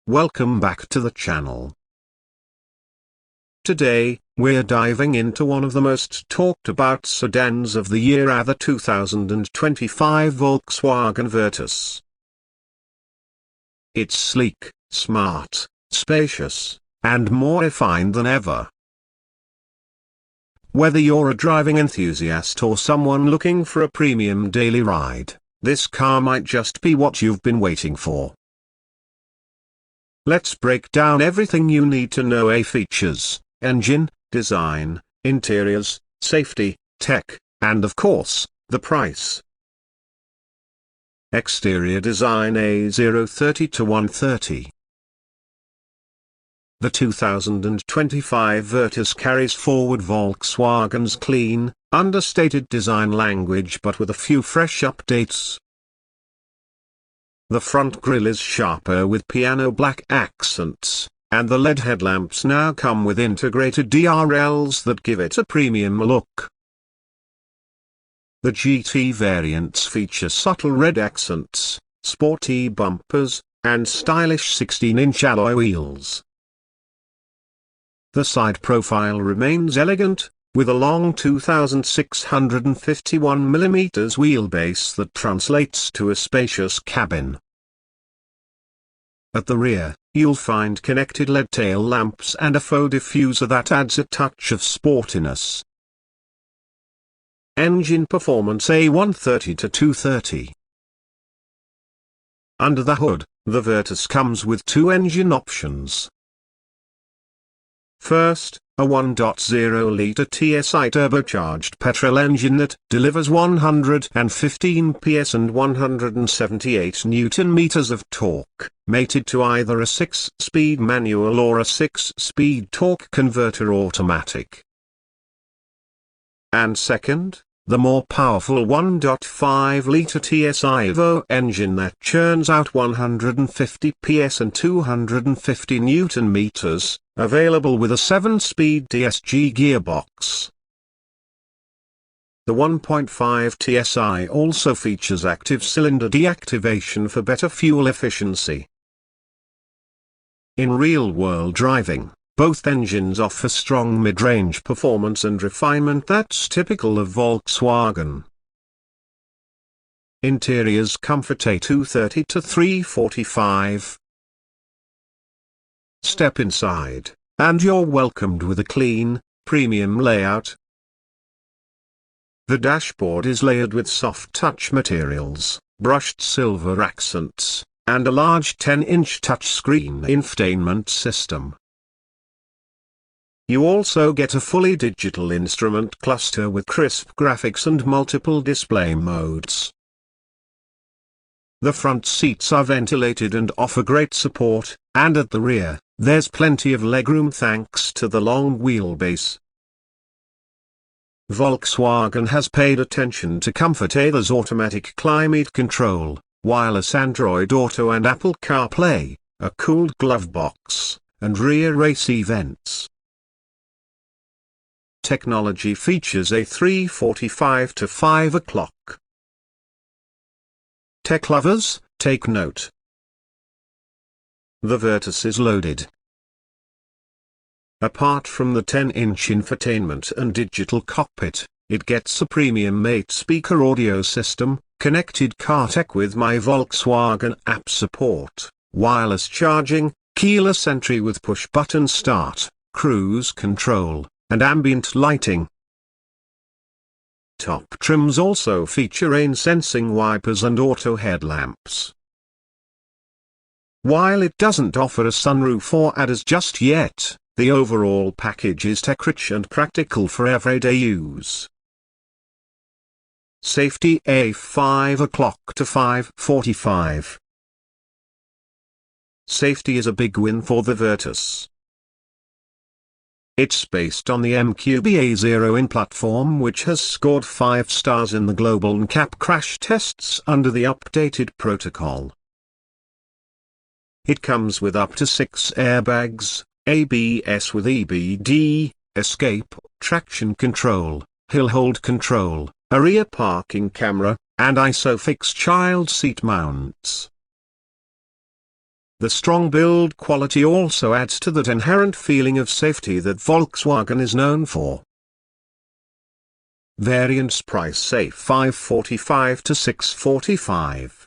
welcome back to the channel. Today, we're diving into one of the most talked about sedans of the year, the 2025 Volkswagen Virtus. It's sleek, smart, spacious, and more refined than ever. Whether you're a driving enthusiast or someone looking for a premium daily ride, this car might just be what you've been waiting for. Let's break down everything you need to know: features, engine, design, interiors, safety, tech, and of course, the price. Exterior design: A030 to 130. The 2025 Virtus carries forward Volkswagen's clean, understated design language, but with a few fresh updates. The front grille is sharper with piano black accents, and the LED headlamps now come with integrated DRLs that give it a premium look. The GT variants feature subtle red accents, sporty bumpers, and stylish 16-inch alloy wheels. The side profile remains elegant, with a long 2,651mm wheelbase that translates to a spacious cabin. At the rear, you'll find connected LED tail lamps and a faux diffuser that adds a touch of sportiness. Engine performance: A130 to 230. Under the hood, the Virtus comes with two engine options. First, a 1.0-litre TSI turbocharged petrol engine that delivers 115 PS and 178 Nm of torque, mated to either a 6-speed manual or a 6-speed torque converter automatic. And second, the more powerful 1.5-litre TSI Evo engine that churns out 150 PS and 250 Nm, available with a 7-speed DSG gearbox. The 1.5 TSI also features active cylinder deactivation for better fuel efficiency. In real-world driving, both engines offer strong mid-range performance and refinement that's typical of Volkswagen. Interiors: comfort: A230 to 345. Step inside, and you're welcomed with a clean, premium layout. The dashboard is layered with soft touch materials, brushed silver accents, and a large 10-inch touchscreen infotainment system. You also get a fully digital instrument cluster with crisp graphics and multiple display modes. The front seats are ventilated and offer great support, and at the rear, there's plenty of legroom thanks to the long wheelbase. Volkswagen has paid attention to comfort: there's automatic climate control, wireless Android Auto and Apple CarPlay, a cooled glove box, and rear AC vents. Technology features: A345 to 5 o'clock. Tech lovers, take note. The Virtus is loaded. Apart from the 10-inch infotainment and digital cockpit, it gets a premium 8-speaker audio system, connected car tech with My Volkswagen app support, wireless charging, keyless entry with push-button start, cruise control, and ambient lighting. Top trims also feature rain-sensing wipers and auto headlamps. While it doesn't offer a sunroof or ADAS just yet, the overall package is tech-rich and practical for everyday use. Safety: A5 o'clock to 5:45. Safety is a big win for the Virtus. It's based on the MQB-A0 platform, which has scored 5 stars in the global NCAP crash tests under the updated protocol. It comes with up to 6 airbags, ABS with EBD, escape, traction control, hill hold control, a rear parking camera, and ISOFIX child seat mounts. The strong build quality also adds to that inherent feeling of safety that Volkswagen is known for. Variants price say 545 to 645.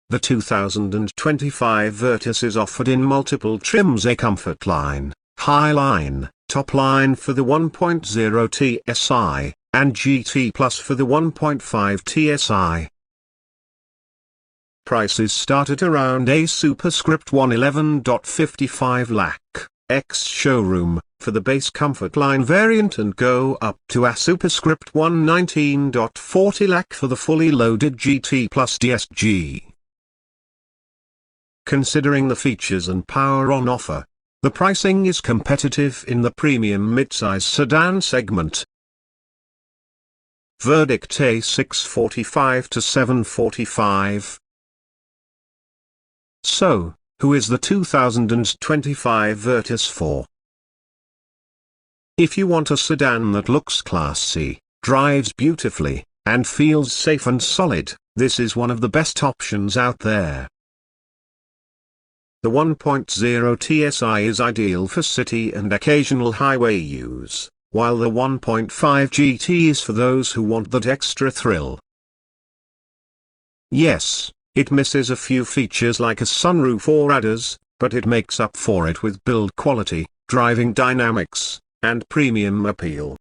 The 2025 Virtus is offered in multiple trims: a comfort line, high line, top line for the 1.0 TSI, and GT Plus for the 1.5 TSI. Prices start at around a superscript 111.55 lakh, ex-showroom, for the base comfort line variant, and go up to a superscript 119.40 lakh for the fully loaded GT Plus DSG. Considering the features and power on offer, the pricing is competitive in the premium midsize sedan segment. Verdict: a 645 to 745. So, who is the 2025 Virtus for? If you want a sedan that looks classy, drives beautifully, and feels safe and solid, this is one of the best options out there. The 1.0 TSI is ideal for city and occasional highway use, while the 1.5 GT is for those who want that extra thrill. Yes, it misses a few features like a sunroof or ADAS, but it makes up for it with build quality, driving dynamics, and premium appeal.